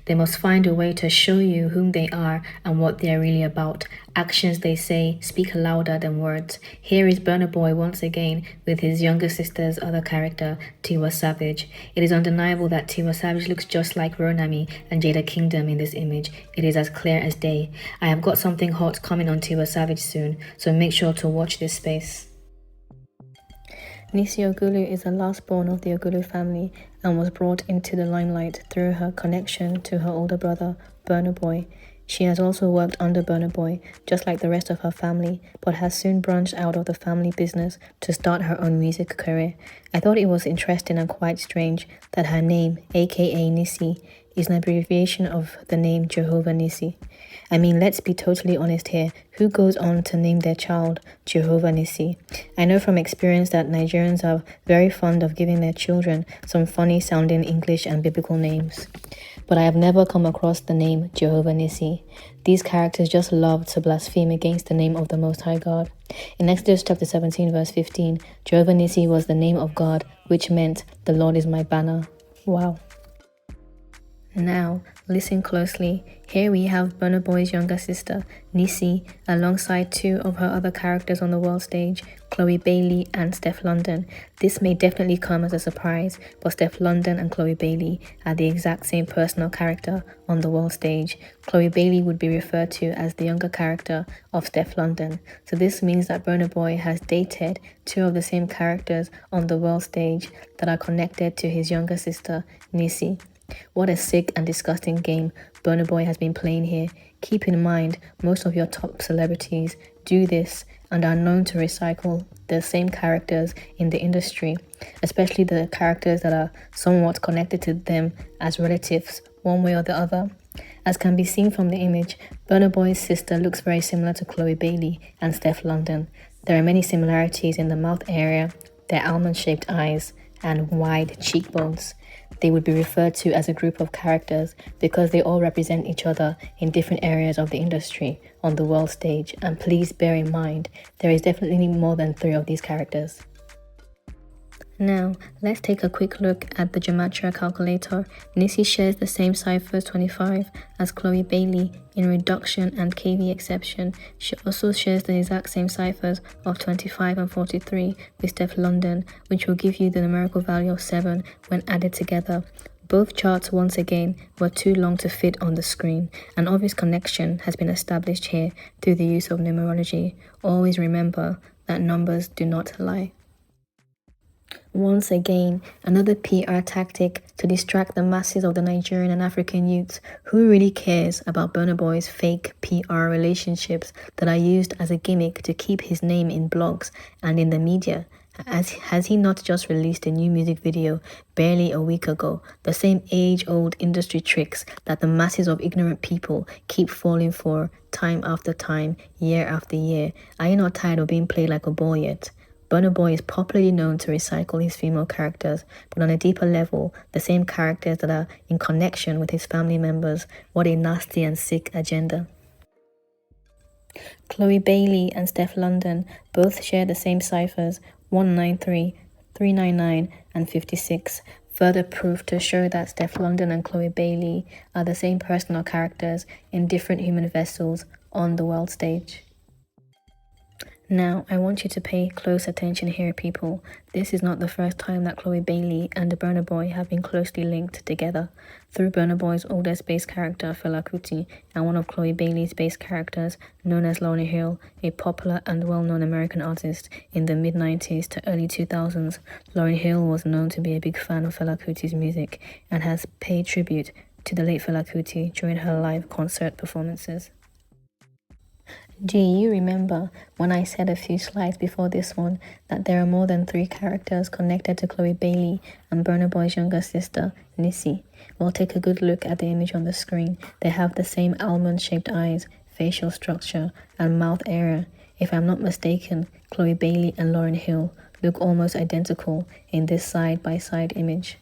They must find a way to show you whom they are and what they are really about. Actions, they say, speak louder than words. Here is Burna Boy once again with his younger sister's other character, Tiwa Savage. It is undeniable that Tiwa Savage looks just like Ronami and Jada Kingdom in this image. It is as clear as day. I have got something hot coming on Tiwa Savage soon, so make sure to watch this space. Nisi Ogulu is the last born of the Ogulu family and was brought into the limelight through her connection to her older brother, Burna Boy. She has also worked under Burna Boy, just like the rest of her family, but has soon branched out of the family business to start her own music career. I thought it was interesting and quite strange that her name, aka Nisi, is an abbreviation of the name Jehovah Nisi. I mean, let's be totally honest here. Who goes on to name their child Jehovah Nisi? I know from experience that Nigerians are very fond of giving their children some funny sounding English and biblical names. But I have never come across the name Jehovah Nisi. These characters just love to blaspheme against the name of the Most High God. In Exodus chapter 17 verse 15, Jehovah Nisi was the name of God, which meant the Lord is my banner. Wow. Now, listen closely. Here we have Burna Boy's younger sister, Nisi, alongside two of her other characters on the world stage, Chloe Bailey and Steph London. This may definitely come as a surprise, but Steph London and Chloe Bailey are the exact same personal character on the world stage. Chloe Bailey would be referred to as the younger character of Steph London. So this means that Burna Boy has dated two of the same characters on the world stage that are connected to his younger sister, Nisi. What a sick and disgusting game Burna Boy has been playing here. Keep in mind, most of your top celebrities do this and are known to recycle the same characters in the industry, especially the characters that are somewhat connected to them as relatives, one way or the other. As can be seen from the image, Burna Boy's sister looks very similar to Chloe Bailey and Steph London. There are many similarities in the mouth area, their almond-shaped eyes, and wide cheekbones. They would be referred to as a group of characters because they all represent each other in different areas of the industry on the world stage. And please bear in mind, there is definitely more than 3 of these characters. Now, let's take a quick look at the Gematria calculator. Nissy shares the same ciphers 25 as Chloe Bailey in reduction and KV exception. She also shares the exact same ciphers of 25 and 43 with Steph London, which will give you the numerical value of 7 when added together. Both charts, once again, were too long to fit on the screen. An obvious connection has been established here through the use of numerology. Always remember that numbers do not lie. Once again, another PR tactic to distract the masses of the Nigerian and African youths. Who really cares about Burna Boy's fake PR relationships that are used as a gimmick to keep his name in blogs and in the media? Has he not just released a new music video barely a week ago? The same age-old industry tricks that the masses of ignorant people keep falling for time after time, year after year. Are you not tired of being played like a ball yet? Burna Boy is popularly known to recycle his female characters, but on a deeper level, the same characters that are in connection with his family members. What a nasty and sick agenda. Chloe Bailey and Steph London both share the same ciphers, 193, 399, and 56. Further proof to show that Steph London and Chloe Bailey are the same person or characters in different human vessels on the world stage. Now, I want you to pay close attention here, people. This is not the first time that Chloe Bailey and the Burna Boy have been closely linked together. Through Burna Boy's oldest bass character, Fela Kuti, and one of Chloe Bailey's bass characters, known as Lauryn Hill, a popular and well-known American artist in the mid-90s to early 2000s. Lauryn Hill was known to be a big fan of Fela Kuti's music and has paid tribute to the late Fela Kuti during her live concert performances. Do you remember when I said a few slides before this one that there are more than 3 characters connected to Chloe Bailey and Burna Boy's younger sister, Nissy? Well, take a good look at the image on the screen. They have the same almond-shaped eyes, facial structure, and mouth area. If I'm not mistaken, Chloe Bailey and Lauryn Hill look almost identical in this side-by-side image.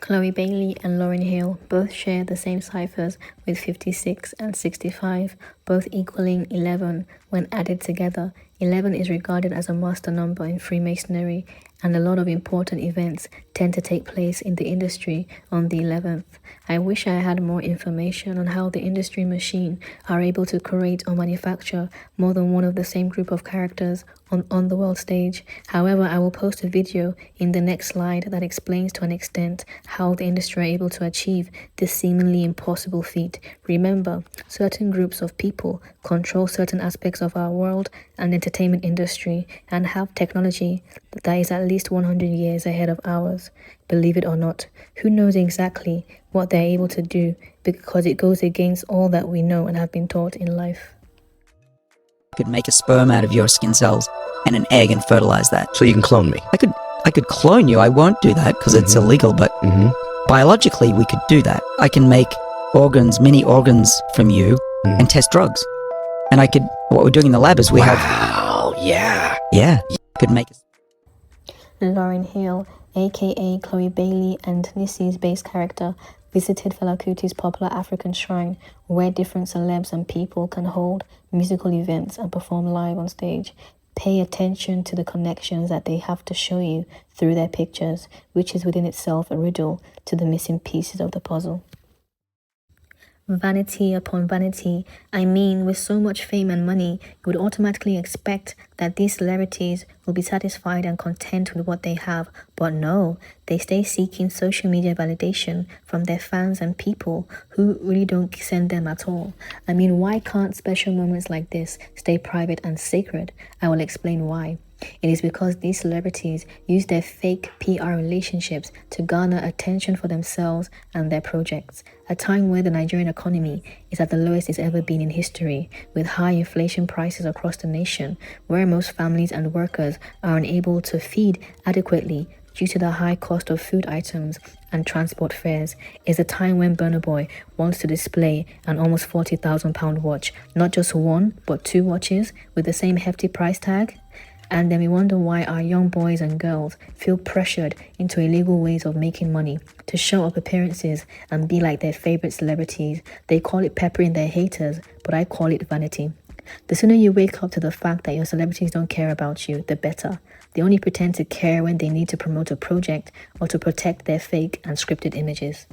Chloe Bailey and Lauryn Hill both share the same ciphers with 56 and 65, both equaling 11 when added together. 11 is regarded as a master number in Freemasonry, and a lot of important events tend to take place in the industry on the 11th. I wish I had more information on how the industry machine are able to create or manufacture more than one of the same group of characters on the world stage. However, I will post a video in the next slide that explains to an extent how the industry are able to achieve this seemingly impossible feat. Remember, certain groups of people control certain aspects of our world and entertainment industry and have technology that is at least 100 years ahead of ours. Believe it or not, who knows exactly what they're able to do, because it goes against all that we know and have been taught in life.
Could make a sperm out of your skin cells and an egg and fertilize that.
So you can clone me?
I could clone you. I won't do that because it's illegal, but biologically we could do that. I can make organs, mini organs from you and test drugs. And what we're doing in the lab is we have...
Wow, yeah.
Yeah, you could make...
Lauryn Hill, aka Chloe Bailey, and Nissy's bass character visited Fela Kuti's popular African shrine, where different celebs and people can hold musical events and perform live on stage. Pay attention to the connections that they have to show you through their pictures, which is within itself a riddle to the missing pieces of the puzzle. Vanity upon vanity. I mean, with so much fame and money, you would automatically expect that these celebrities will be satisfied and content with what they have. But no, they stay seeking social media validation from their fans and people who really don't send them at all. I mean, why can't special moments like this stay private and sacred? I will explain why. It is because these celebrities use their fake PR relationships to garner attention for themselves and their projects. A time where the Nigerian economy is at the lowest it's ever been in history, with high inflation prices across the nation, where most families and workers are unable to feed adequately due to the high cost of food items and transport fares, is a time when Burna Boy wants to display an almost £40,000 watch, not just one, but 2 watches with the same hefty price tag. And then we wonder why our young boys and girls feel pressured into illegal ways of making money to show up appearances and be like their favorite celebrities. They call it peppering their haters, but I call it vanity. The sooner you wake up to the fact that your celebrities don't care about you, the better. They only pretend to care when they need to promote a project or to protect their fake and scripted images.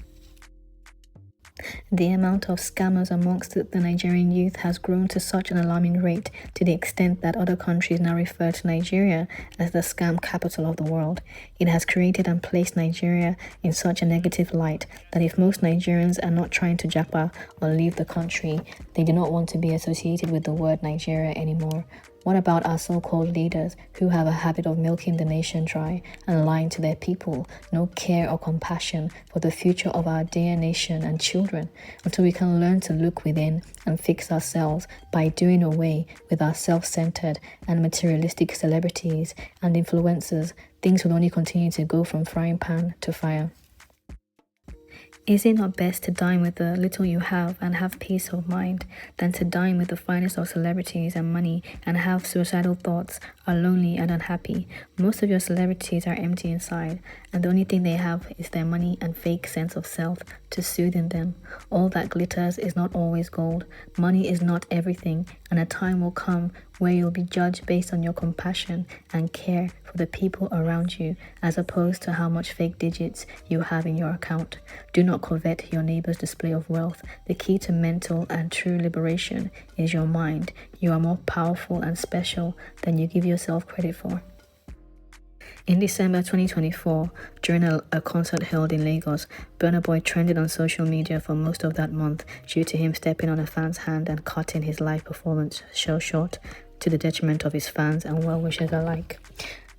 The amount of scammers amongst the Nigerian youth has grown to such an alarming rate, to the extent that other countries now refer to Nigeria as the scam capital of the world. It has created and placed Nigeria in such a negative light that if most Nigerians are not trying to japa or leave the country, they do not want to be associated with the word Nigeria anymore. What about our so-called leaders who have a habit of milking the nation dry and lying to their people? No care or compassion for the future of our dear nation and children, until we can learn to look within and fix ourselves by doing away with our self-centered and materialistic celebrities and influencers. Things will only continue to go from frying pan to fire. Is it not best to dine with the little you have and have peace of mind than to dine with the finest of celebrities and money and have suicidal thoughts, are lonely and unhappy? Most of your celebrities are empty inside, and the only thing they have is their money and fake sense of self to soothe in them. All that glitters is not always gold. Money is not everything, and a time will come where you'll be judged based on your compassion and care for the people around you, as opposed to how much fake digits you have in your account. Do not covet your neighbor's display of wealth. The key to mental and true liberation is your mind. You are more powerful and special than you give yourself credit for. In December 2024, during a concert held in Lagos, Burna Boy trended on social media for most of that month due to him stepping on a fan's hand and cutting his live performance show short, to the detriment of his fans and well-wishers alike.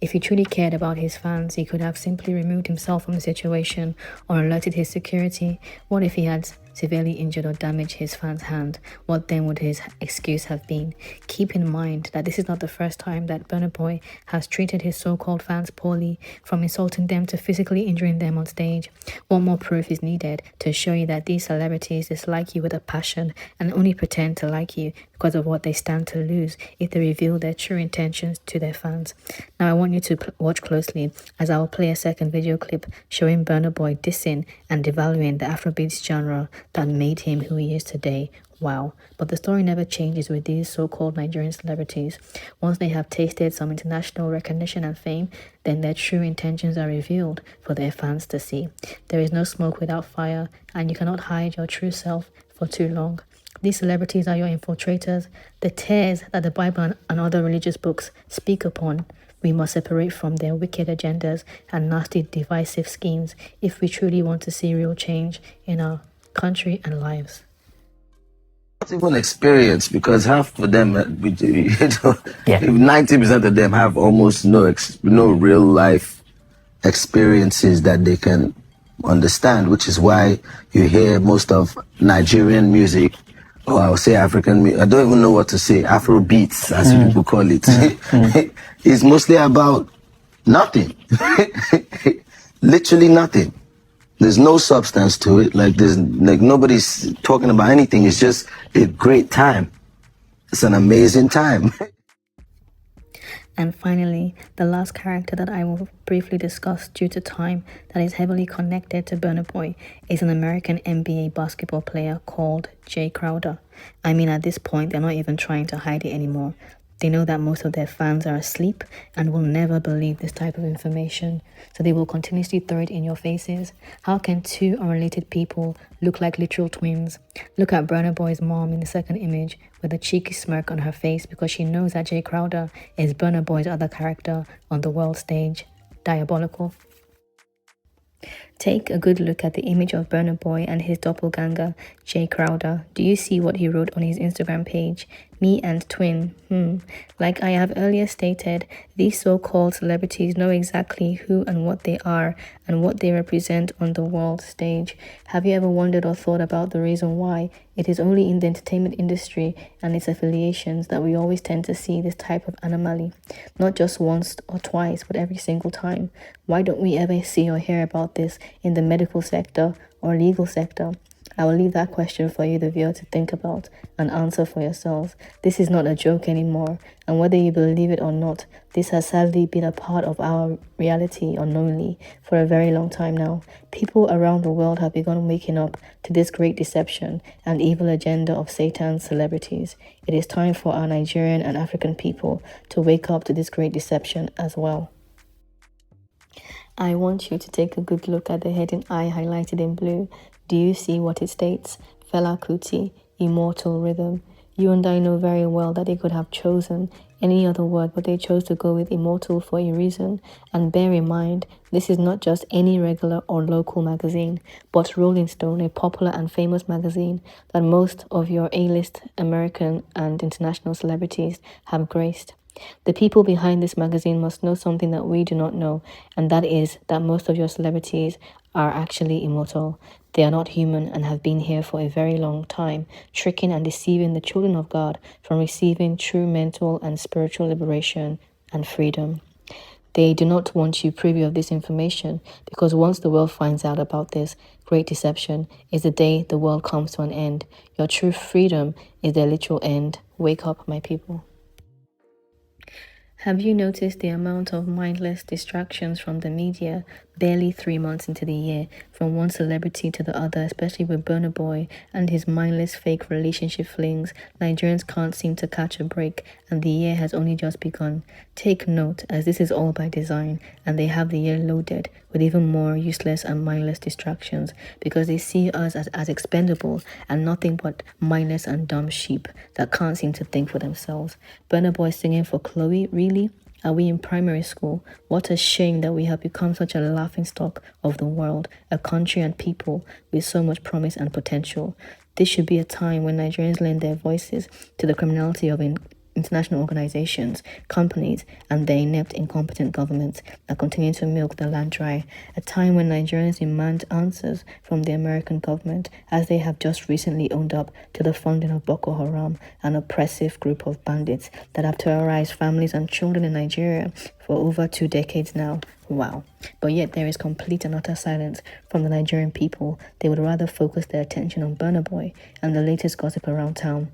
If he truly cared about his fans, he could have simply removed himself from the situation or alerted his security. What if he had severely injured or damaged his fan's hand? What then would his excuse have been? Keep in mind that this is not the first time that Burna Boy has treated his so-called fans poorly, from insulting them to physically injuring them on stage. What more proof is needed to show you that these celebrities dislike you with a passion and only pretend to like you because of what they stand to lose if they reveal their true intentions to their fans? Now I want you to watch closely, as I will play a second video clip showing Burna Boy dissing and devaluing the Afrobeats genre that made him who he is today. Wow. But the story never changes with these so-called Nigerian celebrities. Once they have tasted some international recognition and fame, then their true intentions are revealed for their fans to see. There is no smoke without fire, and you cannot hide your true self for too long. These celebrities are your infiltrators, the tares that the Bible and other religious books speak upon. We must separate from their wicked agendas and nasty divisive schemes if we truly want to see real change in our country and lives.
Not even experience, because half of them, 90% of them have almost no real life experiences that they can understand, which is why you hear most of Nigerian music, or I'll say African music, I don't even know what to say, Afro beats, as people call it, is mostly about nothing. Literally nothing. There's no substance to it. Like nobody's talking about anything. It's just a great time. It's an amazing time.
And finally, the last character that I will briefly discuss due to time that is heavily connected to Burna Boy is an American NBA basketball player called Jay Crowder. I mean, at this point, they're not even trying to hide it anymore. They know that most of their fans are asleep and will never believe this type of information, so they will continuously throw it in your faces. How can two unrelated people look like literal twins? Look at Burna Boy's mom in the second image with a cheeky smirk on her face because she knows that Jay Crowder is Burna Boy's other character on the world stage. Diabolical. Take a good look at the image of Burna Boy and his doppelganger, Jay Crowder. Do you see what he wrote on his Instagram page? Me and twin. Like I have earlier stated, these so-called celebrities know exactly who and what they are and what they represent on the world stage. Have you ever wondered or thought about the reason why it is only in the entertainment industry and its affiliations that we always tend to see this type of anomaly? Not just once or twice, but every single time. Why don't we ever see or hear about this in the medical sector or legal sector? I will leave that question for you, the viewer, to think about and answer for yourselves. This is not a joke anymore, and whether you believe it or not, this has sadly been a part of our reality unknowingly for a very long time now. People around the world have begun waking up to this great deception and evil agenda of Satan's celebrities. It is time for our Nigerian and African people to wake up to this great deception as well. I want you to take a good look at the heading I highlighted in blue. Do you see what it states? Fela Kuti, immortal rhythm. You and I know very well that they could have chosen any other word, but they chose to go with immortal for a reason. And bear in mind, this is not just any regular or local magazine, but Rolling Stone, a popular and famous magazine that most of your A-list American and international celebrities have graced. The people behind this magazine must know something that we do not know, and that is that most of your celebrities are actually immortal. They are not human and have been here for a very long time, tricking and deceiving the children of God from receiving true mental and spiritual liberation and freedom. They do not want you privy of this information, because once the world finds out about this great deception is the day the world comes to an end. Your true freedom is their literal end. Wake up, my people. Have you noticed the amount of mindless distractions from the media barely 3 months into the year, from one celebrity to the other, especially with Burna Boy and his mindless fake relationship flings? Nigerians can't seem to catch a break, and the year has only just begun. Take note, as this is all by design, and they have the year loaded with even more useless and mindless distractions, because they see us as expendable and nothing but mindless and dumb sheep that can't seem to think for themselves. Burna Boy singing for Chloe, really? Are we in primary school? What a shame that we have become such a laughingstock of the world, a country and people with so much promise and potential. This should be a time when Nigerians lend their voices to the criminality of international organizations, companies, and their inept, incompetent governments that continue to milk the land dry. A time when Nigerians demand answers from the American government, as they have just recently owned up to the funding of Boko Haram, an oppressive group of bandits that have terrorized families and children in Nigeria for over 2 decades now. Wow. But yet there is complete and utter silence from the Nigerian people. They would rather focus their attention on Burna Boy and the latest gossip around town.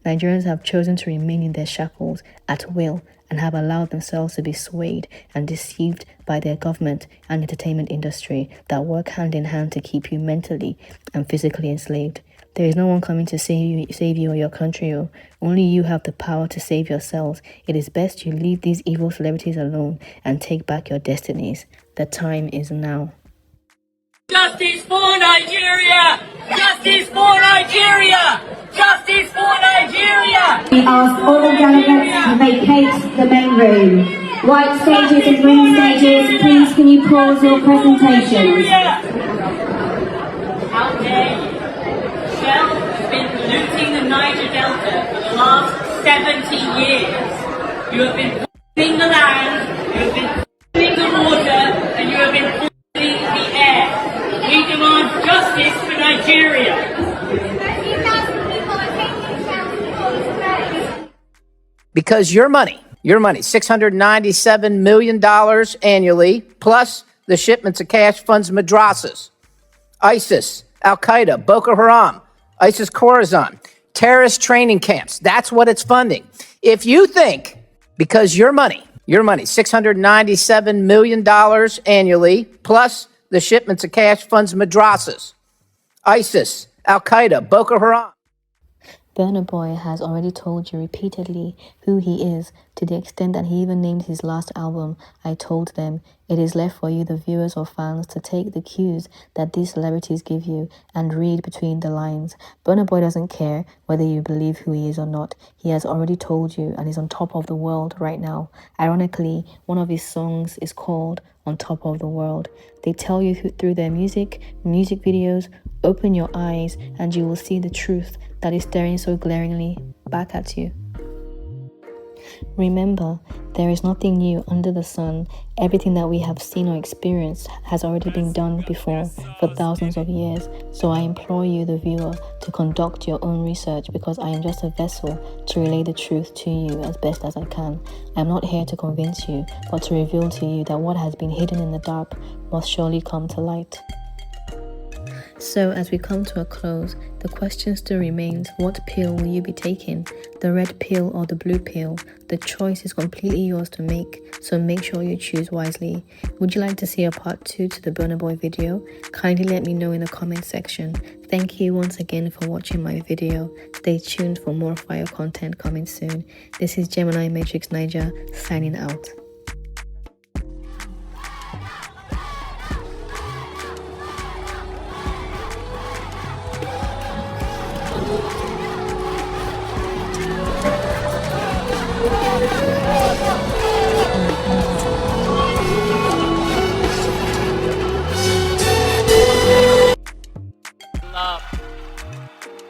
Nigerians have chosen to remain in their shackles at will and have allowed themselves to be swayed and deceived by their government and entertainment industry that work hand in hand to keep you mentally and physically enslaved. There is no one coming to save you or your country. Only you have the power to save yourselves. It is best you leave these evil celebrities alone and take back your destinies. The time is now.
Justice for Nigeria! Justice for Nigeria! Justice for Nigeria!
We ask all the delegates to vacate the main room. White stages and green stages, please can you pause your presentations?
How dare you? Shell has been polluting the Niger Delta for the last 70 years. You have been polluting the land, you have been polluting the water, and you have been polluting the air. We demand justice for Nigeria.
Because your money, $697 million annually, plus the shipments of cash funds madrasas, ISIS, Al-Qaeda, Boko Haram, ISIS Khorasan, terrorist training camps. That's what it's funding. If you think, because your money, $697 million annually, plus the shipments of cash funds madrasas, ISIS, Al-Qaeda, Boko Haram.
Burna Boy has already told you repeatedly who he is, to the extent that he even named his last album, I Told Them. It is left for you, the viewers or fans, to take the cues that these celebrities give you and read between the lines. Burna Boy doesn't care whether you believe who he is or not. He has already told you and is on top of the world right now. Ironically, one of his songs is called On Top of the World. They tell you through their music videos, open your eyes and you will see the truth that is staring so glaringly back at you. Remember, there is nothing new under the sun. Everything that we have seen or experienced has already been done before for thousands of years. So I implore you, the viewer, to conduct your own research, because I am just a vessel to relay the truth to you as best as I can. I am not here to convince you, but to reveal to you that what has been hidden in the dark must surely come to light. So as we come to a close, the question still remains, what pill will you be taking? The red pill or the blue pill? The choice is completely yours to make, so make sure you choose wisely. Would you like to see a part 2 to the Burna Boy video? Kindly let me know in the comment section. Thank you once again for watching my video. Stay tuned for more fire content coming soon. This is Gemini Matrix Niger signing out.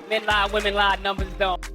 Men lie, women lie, numbers don't.